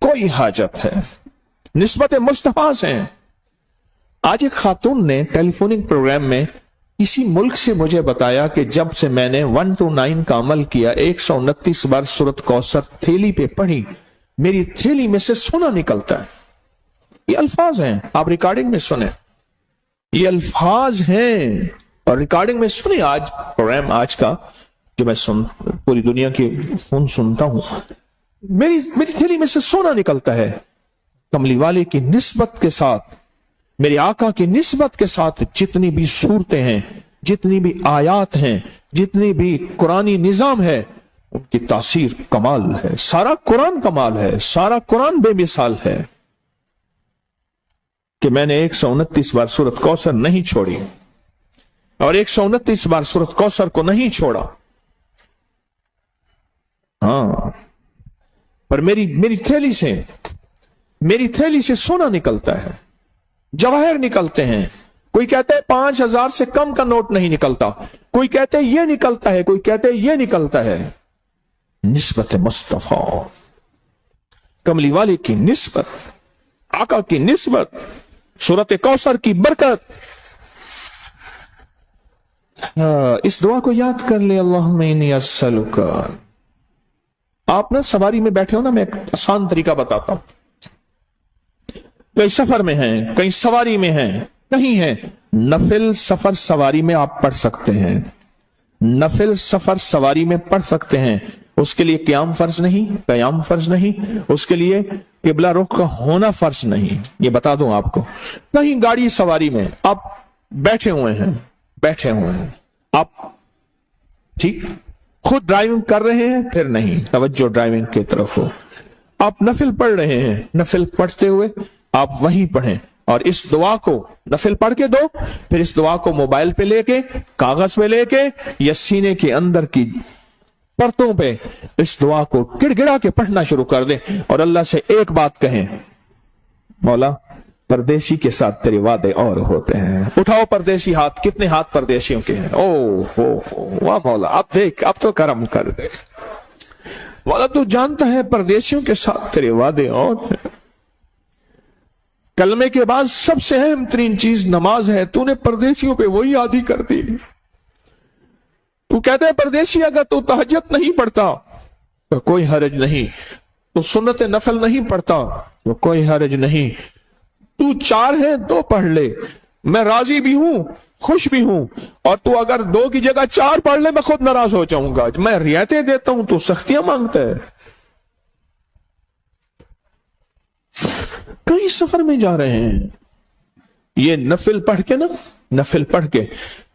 کوئی حاجت ہے، نسبت مصطفیٰ سے ہیں۔ آج ایک خاتون نے ٹیلی فونک پروگرام میں کسی ملک سے مجھے بتایا کہ جب سے میں نے 1 to 9 کا عمل کیا، 129 بار سورۃ کوثر تھیلی پہ پڑھی، میری تھیلی میں سے سونا نکلتا ہے۔ یہ الفاظ ہیں، آپ ریکارڈنگ میں سنیں، یہ الفاظ ہیں اور ریکارڈنگ میں سنیں۔ آج پروگرام آج کا جو میں پوری دنیا کی فون سنتا ہوں، میری تھیلی میں سے سونا نکلتا ہے۔ کملی والے کی نسبت کے ساتھ، میرے آقا کی نسبت کے ساتھ جتنی بھی صورتیں ہیں، جتنی بھی آیات ہیں، جتنی بھی قرآنی نظام ہے، ان کی تاثیر کمال ہے۔ سارا قرآن کمال ہے، سارا قرآن بے مثال ہے کہ میں نے 129 بار سورۃ کوثر نہیں چھوڑی اور 129 بار سورۃ کوثر کو نہیں چھوڑا۔ ہاں، پر میری تھیلی سے سونا نکلتا ہے، جواہر نکلتے ہیں۔ کوئی کہتا ہے 5000 سے کم کا نوٹ نہیں نکلتا، کوئی کہتے ہیں یہ نکلتا ہے، کوئی کہتے ہیں یہ نکلتا ہے۔ نسبت مصطفیٰ، کملی والے کی نسبت، آقا کی نسبت، سورۃ کوثر کی برکت۔ اس دعا کو یاد کر لے، اللہم انی اسألک۔ آپ نا سواری میں بیٹھے ہو نا، میں ایک آسان طریقہ بتاتا ہوں۔ کئی سفر میں ہیں، کئی سواری میں ہیں، کہیں ہیں، نفل سفر سواری میں آپ پڑھ سکتے ہیں، نفل سفر سواری میں پڑھ سکتے ہیں۔ اس کے لیے قیام فرض نہیں، اس کے لیے قبلہ رخ کا ہونا فرض نہیں، یہ بتا دوں آپ کو۔ کہیں گاڑی سواری میں آپ بیٹھے ہوئے ہیں آپ، ٹھیک، خود ڈرائیونگ کر رہے ہیں، پھر نہیں، توجہ ڈرائیونگ کی طرف ہو۔ آپ نفل پڑھ رہے ہیں، نفل پڑھتے ہوئے آپ وہیں پڑھیں، اور اس دعا کو نفل پڑھ کے دو، پھر اس دعا کو موبائل پہ لے کے، کاغذ پہ لے کے، یا سینے کے اندر کی پرتوں پہ اس دعا کو گڑ گڑا کے پڑھنا شروع کر دیں، اور اللہ سے ایک بات کہیں، مولا پردیسی کے ساتھ تیرے وعدے اور ہوتے ہیں۔ اٹھاؤ پردیسی ہاتھ، کتنے ہاتھ پردیسیوں کے ہیں؟ واہ مولا، اب دیکھ، اب تو کرم کر دے مولا، تو جانتا ہے پردیسیوں کے ساتھ تیرے وعدے اور ہیں۔ کلمے کے بعد سب سے اہم ترین چیز نماز ہے، تو نے پردیسیوں پہ وہی عادی کر دی۔ تو کہتے ہیں پردیسی اگر تو تہجد نہیں پڑھتا تو کوئی حرج نہیں، تو سنت نفل نہیں پڑھتا تو کوئی حرج نہیں، تو 4 ہے 2 پڑھ لے، میں راضی بھی ہوں، خوش بھی ہوں، اور تو اگر 2 کی جگہ 4 پڑھ لے میں خود ناراض ہو جاؤں گا۔ میں رعایتیں دیتا ہوں تو سختیاں مانگتا ہے۔ کئی سفر میں جا رہے ہیں، یہ نفل پڑھ کے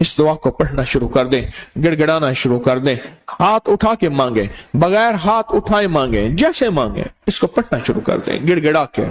اس دعا کو پڑھنا شروع کر دیں، گڑ گڑانا شروع کر دیں، ہاتھ اٹھا کے مانگیں، بغیر ہاتھ اٹھائے مانگیں، جیسے مانگیں، اس کو پڑھنا شروع کر دیں گڑ گڑا کے،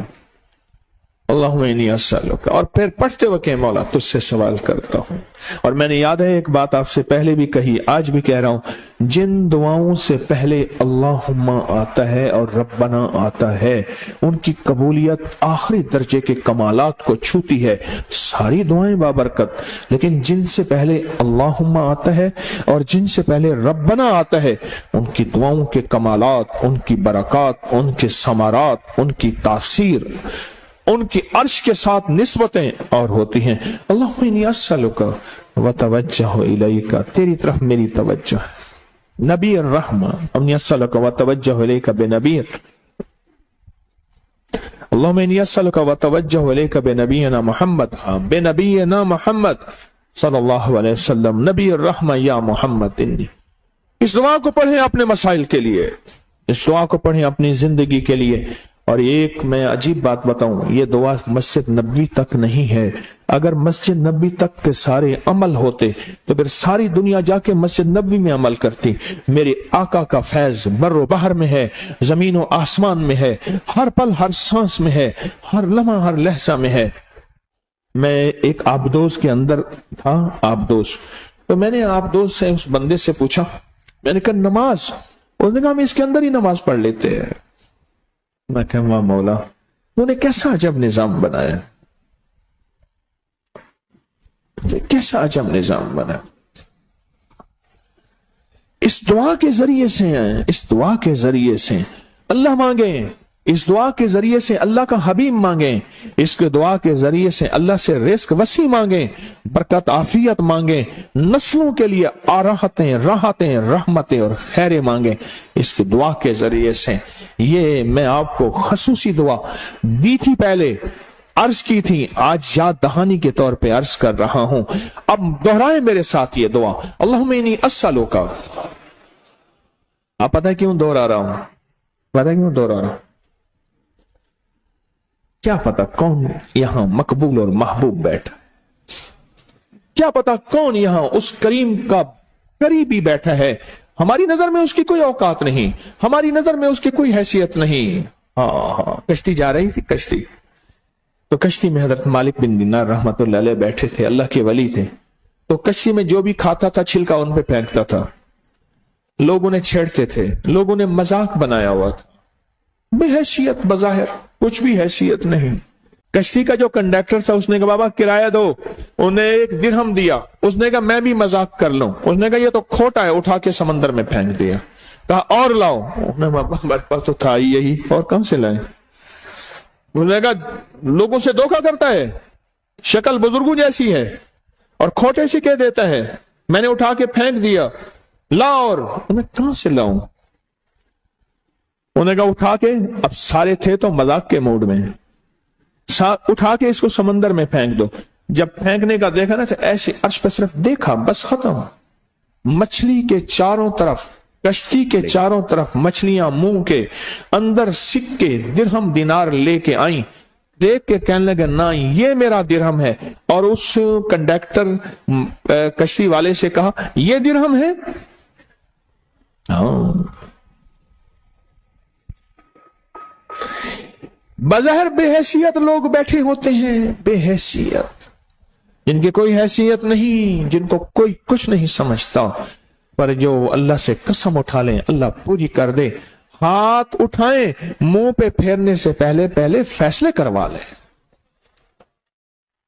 اللہم انی اسألک، اور پھر پڑھتے وقت مولا تجھ سے سوال کرتا ہوں۔ اور میں نے یاد ہے ایک بات آپ سے پہلے بھی کہی، آج بھی کہہ رہا ہوں، جن دعاؤں سے پہلے اللہم آتا ہے اور ربنا آتا ہے، ان کی قبولیت آخری درجے کے کمالات کو چھوتی ہے۔ ساری دعائیں بابرکت، لیکن جن سے پہلے اللہم آتا ہے اور جن سے پہلے ربنا آتا ہے، ان کی دعاؤں کے کمالات، ان کی برکات، ان کے ثمرات، ان کی تاثیر، ان کی عرش کے ساتھ نسبتیں اور ہوتی ہیں۔ اللہم انی اسألک وتوجہ الیک، تیری طرف میری توجہ ہے، نبی الرحمہ، انی اسألک وتوجہ الیک بنبی، اللہم انی اسألک وتوجہ الیک بنبینا محمد، بنبینا محمد صلی اللہ علیہ وسلم، نبی الرحمہ یا محمد انی۔ اس دعا کو پڑھیں اپنے مسائل کے لیے، اس دعا کو پڑھیں اپنی زندگی کے لیے۔ اور ایک میں عجیب بات بتاؤں، یہ دعا مسجد نبوی تک نہیں ہے۔ اگر مسجد نبوی تک کے سارے عمل ہوتے تو پھر ساری دنیا جا کے مسجد نبوی میں عمل کرتی۔ میرے آقا کا فیض بر و بحر میں ہے، زمین و آسمان میں ہے، ہر پل ہر سانس میں ہے، ہر لمحہ ہر لہجہ میں ہے۔ میں ایک آبدوز کے اندر تھا، آبدوز، تو میں نے آبدوز سے اس بندے سے پوچھا، میں نے کہا نماز، اس نے کہا ہم اس کے اندر ہی نماز پڑھ لیتے ہیں۔ میں کہا واہ مولا، تو نے کیسا عجب نظام بنایا، کیسا عجب نظام بنا۔ اس دعا کے ذریعے سے اللہ مانگیں، اس دعا کے ذریعے سے اللہ کا حبیب مانگیں، اس کے دعا کے ذریعے سے اللہ سے رزق وسیع مانگیں، برکت عافیت مانگیں، نسلوں کے لیے راحتیں رحمتیں اور خیریں مانگیں اس کی دعا کے ذریعے سے۔ یہ میں آپ کو خصوصی دعا دی تھی، پہلے عرض کی تھی، آج یاد دہانی کے طور پہ عرض کر رہا ہوں، اب دہرائیں میرے ساتھ یہ دعا، اللہم انی اسألک۔ آپ پتہ ہے کیوں دوہرا رہا ہوں؟ پتہ ہے کیوں دوہرا رہا ہوں؟ کیا پتا کون یہاں مقبول اور محبوب بیٹھا، کیا پتا کون یہاں اس کریم کا قریبی بیٹھا ہے، ہماری نظر میں اس کی کوئی اوقات نہیں، ہماری نظر میں اس کی کوئی حیثیت نہیں۔ کشتی جا رہی تھی، کشتی تو کشتی میں حضرت مالک بن دینار رحمت اللہ علیہ بیٹھے تھے، اللہ کے ولی تھے، تو کشتی میں جو بھی کھاتا تھا چھلکا ان پہ پھینکتا تھا، لوگوں نے چھیڑتے تھے، لوگوں نے مذاق بنایا ہوا تھا، بے حیثیت، بظاہر کچھ بھی حیثیت نہیں۔ کشتی کا جو کنڈکٹر تھا اس نے کہا بابا کرایہ دو، انہیں 1 درہم دیا، اس نے کہا میں بھی مذاق کر لوں، اس نے کہا یہ تو کھوٹا ہے، اٹھا کے سمندر میں پھینک دیا، کہا اور لاؤ، انہوں نے بابا میرے پاس تو تھا ہی یہی، اور کہاں سے لائیں؟ انہوں نے کہا لوگوں سے دھوکہ کرتا ہے، شکل بزرگوں جیسی ہے اور کھوٹے سے کہہ دیتا ہے، میں نے اٹھا کے پھینک دیا، لا، اور انہیں کہاں سے لاؤں؟ انہوں نے کہا اٹھا کے، اب سارے تھے تو مذاق کے موڈ میں، اٹھا کے اس کو سمندر میں پھینک دو۔ جب پھینکنے کا دیکھا نا ایسے عرش پہ صرف دیکھا، بس ختم۔ مچھلی کے چاروں طرف، کشتی کے چاروں طرف مچھلیاں منہ کے اندر سکے درہم دینار لے کے آئیں، دیکھ کے کہنے لگے نہ یہ میرا درہم ہے، اور اس کنڈکٹر کشتی والے سے کہا یہ درہم ہے؟ بظاہر بے حیثیت لوگ بیٹھے ہوتے ہیں، بے حیثیت، جن کی کوئی حیثیت نہیں، جن کو کوئی کچھ نہیں سمجھتا، پر جو اللہ سے قسم اٹھا لیں اللہ پوری کر دے، ہاتھ اٹھائیں منہ پہ پھیرنے سے پہلے فیصلے کروا لیں۔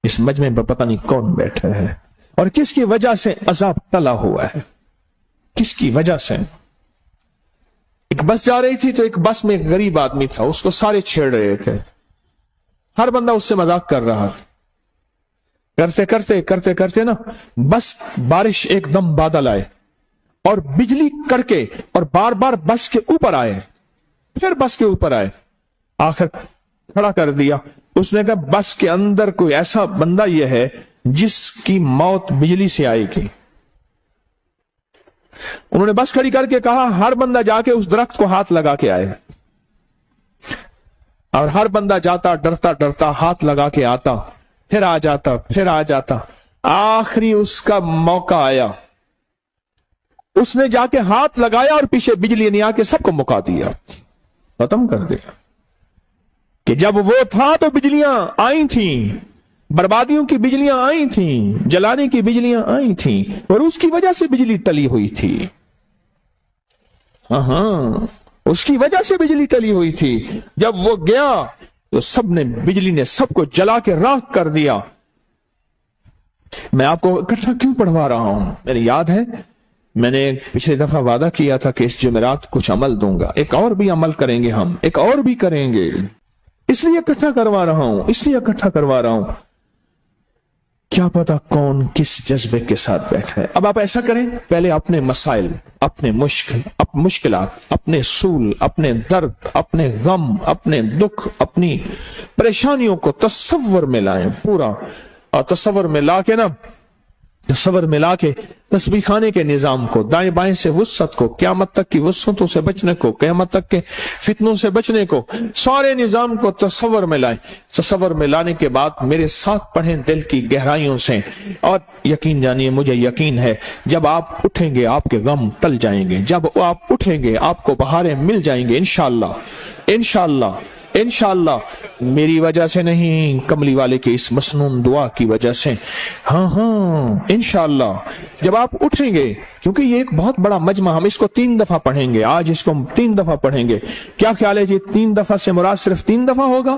اس مجمع میں پتہ نہیں کون بیٹھا ہے اور کس کی وجہ سے عذاب ٹلا ہوا ہے، کس کی وجہ سے۔ ایک بس جا رہی تھی تو ایک بس میں ایک غریب آدمی تھا، اس کو سارے چھیڑ رہے تھے، ہر بندہ اس سے مذاق کر رہا، کرتے کرتے نا بس بارش ایک دم بادل آئے اور بجلی کڑکے اور بار بار بس کے اوپر آئے، پھر بس کے اوپر آئے، آخر کھڑا کر دیا۔ اس نے کہا بس کے اندر کوئی ایسا بندہ یہ ہے جس کی موت بجلی سے آئے گی۔ انہوں نے بس کھڑی کر کے کہا ہر بندہ جا کے اس درخت کو ہاتھ لگا کے آئے، اور ہر بندہ جاتا ڈرتا ہاتھ لگا کے آتا، پھر آ جاتا، آخری اس کا موقع آیا، اس نے جا کے ہاتھ لگایا اور پیچھے بجلی نے آ کے سب کو مکا دیا، ختم کر دیا۔ کہ جب وہ تھا تو بجلیاں آئی تھیں، بربادیوں کی بجلیاں آئی تھیں، جلانے کی بجلیاں آئی تھیں، اور اس کی وجہ سے بجلی ٹلی ہوئی تھی۔ ہاں اس کی وجہ سے بجلی ٹلی ہوئی تھی۔ جب وہ گیا تو بجلی نے سب کو جلا کے راکھ کر دیا۔ میں آپ کو اکٹھا کیوں پڑھوا رہا ہوں؟ میرے یاد ہے میں نے پچھلی دفعہ وعدہ کیا تھا کہ اس جمعرات کچھ عمل دوں گا، ایک اور بھی عمل کریں گے، ہم ایک اور بھی کریں گے، اس لیے اکٹھا کروا رہا ہوں، کیا پتا کون کس جذبے کے ساتھ بیٹھا ہے۔ اب آپ ایسا کریں، پہلے اپنے مسائل، اپنے مشکلات، اپنے سول، اپنے درد، اپنے غم، اپنے دکھ، اپنی پریشانیوں کو تصور میں لائیں، پورا، اور تصور میں لا کے تسبیح خانے کے نظام کو، دائیں بائیں سے وسعت کو، قیامت تک کی وسعتوں سے بچنے کو، قیامت تک کے فتنوں سے بچنے کو، سارے نظام کو تصور میں لائیں۔ تصور میں لانے کے بعد میرے ساتھ پڑھیں دل کی گہرائیوں سے، اور یقین جانیے مجھے یقین ہے جب آپ اٹھیں گے آپ کے غم ٹل جائیں گے، جب آپ اٹھیں گے آپ کو بہاریں مل جائیں گے، انشاءاللہ میری وجہ سے نہیں، کملی والے کے اس مسنون دعا کی وجہ سے۔ ہاں انشاءاللہ جب آپ اٹھیں گے، کیونکہ یہ ایک بہت بڑا مجمع، ہم اس کو 3 دفعہ پڑھیں گے، آج اس کو 3 دفعہ پڑھیں گے۔ کیا خیال ہے جی 3 دفعہ سے مراد صرف 3 دفعہ ہوگا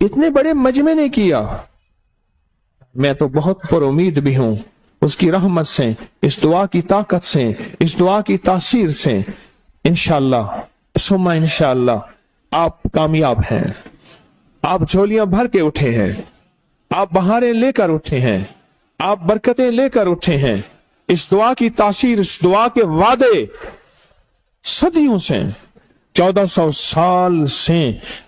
اتنے بڑے مجمع نے کیا. میں تو بہت پر امید بھی ہوں اس کی رحمت سے، اس دعا کی طاقت سے، اس دعا کی تاثیر سے انشاءاللہ ثم انشاءاللہ آپ کامیاب ہیں. آپ جھولیاں بھر کے اٹھے ہیں، آپ بہاریں لے کر اٹھے ہیں، آپ برکتیں لے کر اٹھے ہیں. اس دعا کی تاثیر، اس دعا کے وعدے صدیوں سے، 1400 سال سے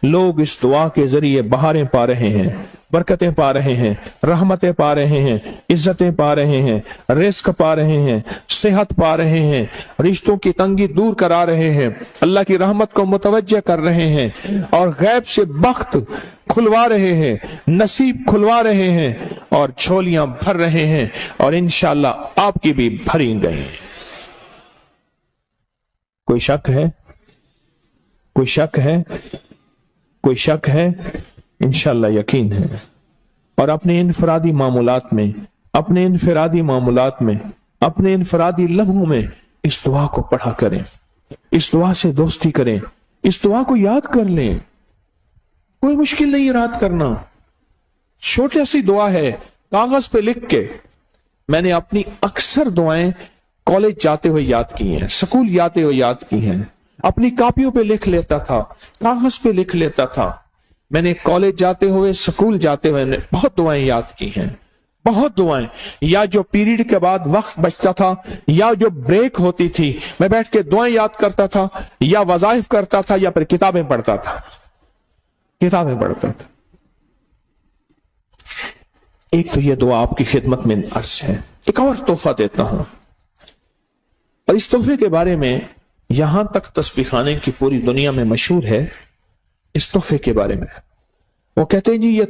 لوگ اس دعا کے ذریعے بہاریں پا رہے ہیں، برکتیں پا رہے ہیں، رحمتیں پا رہے ہیں، عزتیں پا رہے ہیں، رزق پا رہے ہیں، صحت پا رہے ہیں، رشتوں کی تنگی دور کرا رہے ہیں، اللہ کی رحمت کو متوجہ کر رہے ہیں، اور غیب سے بخت کھلوا رہے ہیں، نصیب کھلوا رہے ہیں، اور جھولیاں بھر رہے ہیں، اور انشاءاللہ آپ کی بھی بھری گئی. کوئی شک ہے؟ کوئی شک ہے؟ کوئی شک ہے؟ انشاءاللہ یقین ہے. اور اپنے انفرادی معاملات میں، اپنے انفرادی معاملات میں، اپنے انفرادی لمحوں میں اس دعا کو پڑھا کریں، اس دعا سے دوستی کریں، اس دعا کو یاد کر لیں. کوئی مشکل نہیں یاد کرنا، چھوٹی سی دعا ہے، کاغذ پہ لکھ کے. میں نے اپنی اکثر دعائیں کالج جاتے ہوئے یاد کی ہیں، سکول جاتے ہوئے یاد کی ہیں، اپنی کاپیوں پہ لکھ لیتا تھا، کاغذ پہ لکھ لیتا تھا. میں نے کالج جاتے ہوئے، سکول جاتے ہوئے بہت دعائیں یاد کی ہیں، بہت دعائیں. یا جو پیریڈ کے بعد وقت بچتا تھا، یا جو بریک ہوتی تھی، میں بیٹھ کے دعائیں یاد کرتا تھا، یا وظائف کرتا تھا، یا پھر کتابیں پڑھتا تھا. کتابیں پڑھتا تھا. ایک تو یہ دعا آپ کی خدمت میں عرض ہے. ایک اور تحفہ دیتا ہوں، اور اس تحفے کے بارے میں یہاں تک تسبیح خانے کی پوری دنیا میں مشہور ہے. اس تحفے کے بارے میں وہ کہتے ہیں جی یہ